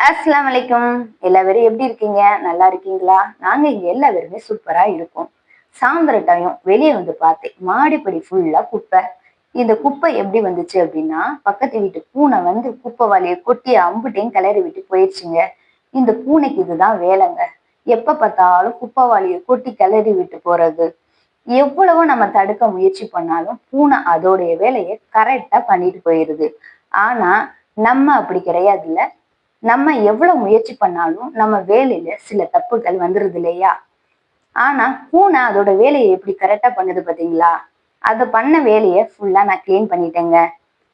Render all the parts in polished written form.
அஸ்ஸலாமு அலைக்கும். எல்லாரும் எப்படி இருக்கீங்க? நல்லா இருக்கீங்களா? நாங்க இங்க எல்லாருமே சூப்பரா இருக்கோம். சாயந்தர டைம் வெளியே வந்து பார்த்தேன். மாடிப்படி ஃபுல்லா குப்பை. இந்த குப்பை எப்படி வந்துச்சு அப்படின்னா, பக்கத்து வீட்டு பூனை வந்து குப்பை வாளியை கொட்டி அம்புட்டையும் கிளறி விட்டு போயிடுச்சுங்க. இந்த பூனைக்கு இதுதான் வேலைங்க. எப்ப பார்த்தாலும் குப்பை வாளியை கொட்டி கிளறி விட்டு போறது. எவ்வளவோ நம்ம தடுக்க முயற்சி பண்ணாலும் பூனை அதோடைய வேலையை கரெக்டா பண்ணிட்டு போயிருது. ஆனா நம்ம அப்படி கிடையாதுல்ல. நம்ம எவ்வளவு முயற்சி பண்ணாலும் நம்ம வேலையில சில தப்புகள் வந்துருது இல்லையா? ஆனா பூனை அதோட வேலையை எப்படி கரெக்டா பண்ணுது பாத்தீங்களா? அது பண்ண வேலையை ஃபுல்லா நான் கிளீன் பண்ணிட்டேங்க.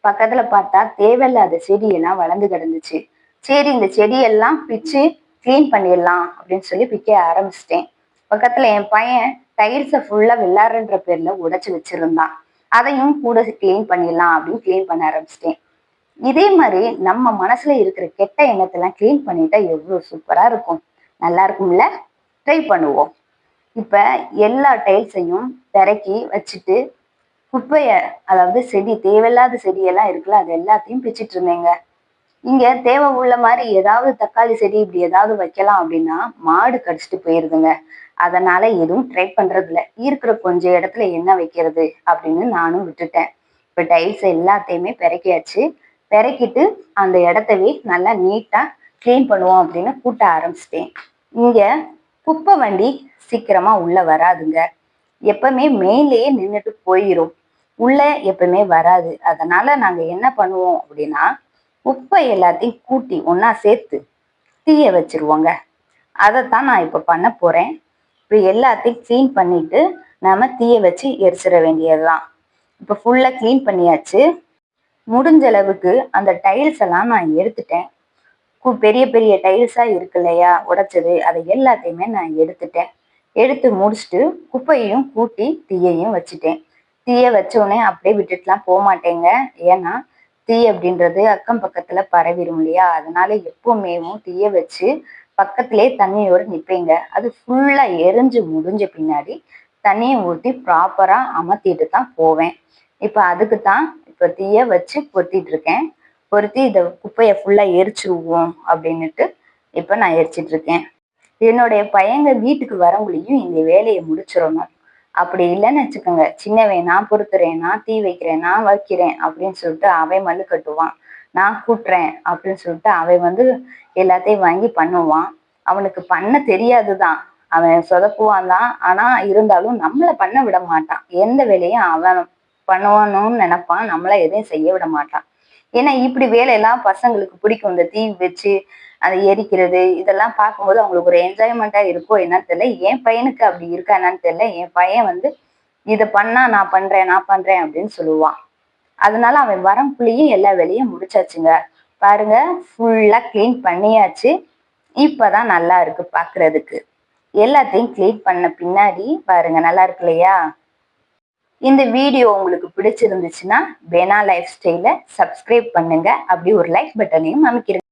பக்கத்துல பார்த்தா தேவையில்லாத செடியெல்லாம் வளர்ந்து கிடந்துச்சு. சரி, இந்த செடியெல்லாம் பிச்சு கிளீன் பண்ணிடலாம் அப்படின்னு சொல்லி பிக்க ஆரம்பிச்சிட்டேன். பக்கத்துல என் பையன் டைல்ஸை ஃபுல்லா விளையாடுன்ற பேர்ல உடைச்சு வச்சிருந்தான். அதையும் கூட கிளீன் பண்ணிடலாம் அப்படின்னு கிளீன் பண்ண ஆரம்பிச்சிட்டேன். இதே மாதிரி நம்ம மனசுல இருக்கிற கெட்ட எண்ணத்தெல்லாம் கிளீன் பண்ணிட்டா எவ்வளவு சூப்பரா இருக்கும். நல்லா இருக்கும்ல? ட்ரை பண்ணுவோம். இப்ப எல்லா டைல்ஸையும் பெரக்கி வச்சுட்டு குப்பைய, அதாவது செடி, தேவையில்லாத செடியெல்லாம் இருக்குல்ல, அது எல்லாத்தையும் பிச்சுட்டு இருந்தேங்க. இங்க தேவை உள்ள மாதிரி ஏதாவது தக்காளி செடி இப்படி ஏதாவது வைக்கலாம் அப்படின்னா மாடு கடிச்சிட்டு போயிருதுங்க. அதனால எதுவும் ட்ரை பண்றது இல்ல. இருக்கிற கொஞ்சம் இடத்துல என்ன வைக்கிறது அப்படின்னு நானும் விட்டுட்டேன். இப்ப டைல்ஸ் எல்லாத்தையுமே பெரக்கியாச்சு. பெரக்கிட்டு அந்த இடத்தவே நல்லா நீட்டா கிளீன் பண்ணுவோம் அப்படின்னு கூட்ட ஆரம்பிச்சிட்டேன். இங்க குப்பை வண்டி சீக்கிரமா உள்ள வராதுங்க. எப்பவுமே மேலேயே நின்றுட்டு போயிரும். உள்ள எப்பவுமே வராது. அதனால நாங்க என்ன பண்ணுவோம் அப்படின்னா, குப்பை எல்லாத்தையும் கூட்டி ஒன்னா சேர்த்து தீய வச்சிருவோங்க. அதைத்தான் நான் இப்ப பண்ண போறேன். இப்ப எல்லாத்தையும் கிளீன் பண்ணிட்டு நாம தீய வச்சு எரிச்சிட வேண்டியதுதான். இப்ப ஃபுல்லா கிளீன் பண்ணியாச்சு. முடிஞ்ச அளவுக்கு அந்த டைல்ஸ் எல்லாம் நான் எடுத்துட்டேன். பெரிய பெரிய டைல்ஸா இருக்கு இல்லையா, உடைச்சது, அதை எல்லாத்தையுமே நான் எடுத்துட்டேன். எடுத்து முடிச்சுட்டு குப்பையையும் கூட்டி தீயையும் வச்சுட்டேன். தீய வச்ச உடனே அப்படியே விட்டுட்டுலாம் போக மாட்டேங்க. ஏன்னா தீ அப்படின்றது அக்கம் பக்கத்துல பரவிடும் இல்லையா? அதனால எப்பவுமே தீய வச்சு பக்கத்திலே தண்ணியோடு நிப்பேங்க. அது ஃபுல்லா எரிஞ்சு முடிஞ்ச பின்னாடி தண்ணியை ஊற்றி ப்ராப்பரா அமர்த்திட்டு தான் போவேன். இப்ப அதுக்குத்தான் இப்ப தீய வச்சு பொருத்திட்டு இருக்கேன். பொருத்தி இதை குப்பையை ஃபுல்லா எரிச்சிருவோம் அப்படின்னுட்டு இப்ப நான் எரிச்சிட்டு இருக்கேன். என்னுடைய பையங்க வீட்டுக்கு வரவங்களையும் இந்த வேலையை முடிச்சிடணும். அப்படி இல்லைன்னு வச்சுக்கோங்க, சின்னவன் நான் பொறுத்துறேன், நான் தீ வைக்கிறேன், நான் வைக்கிறேன் அப்படின்னு சொல்லிட்டு அவன் மல்லு கட்டுவான். நான் கூட்டுறேன் அப்படின்னு சொல்லிட்டு அவன் எல்லாத்தையும் வாங்கி பண்ணுவான். அவனுக்கு பண்ண தெரியாதுதான். அவன் சொதப்புவான் தான். ஆனா இருந்தாலும் நம்மளை பண்ண விட மாட்டான். எந்த வேலையும் அவன் பண்ணுவானுன்னு நினைப்பான். நம்மள எதையும் செய்ய விட மாட்டான். ஏன்னா இப்படி வேலையெல்லாம் பசங்களுக்கு பிடிக்கும். இந்த தீ வச்சு அதை எரிக்கிறது இதெல்லாம் பார்க்கும்போது அவங்களுக்கு ஒரு என்ஜாய்மெண்டா இருக்கோ என்னன்னு தெரியல. என் பையனுக்கு அப்படி இருக்கா என்னன்னு தெரியல. என் பையன் இதை பண்ணா நான் பண்றேன் நான் பண்றேன் அப்படின்னு சொல்லுவான். அதனால அவன் வரக்குள்ளேயும் எல்லா வேலையும் முடிச்சாச்சுங்க. பாருங்க, ஃபுல்லா கிளீன் பண்ணியாச்சு. இப்பதான் நல்லா இருக்கு பாக்குறதுக்கு. எல்லாத்தையும் கிளீன் பண்ண பின்னாடி பாருங்க நல்லா இருக்கு இல்லையா? இந்த வீடியோ உங்களுக்கு பிடிச்சிருந்துச்சுன்னா பேனா லைஃப் ஸ்டைலை சப்ஸ்கிரைப் பண்ணுங்க. அப்படி ஒரு லைக் பட்டனையும் அமைக்கிறேன்.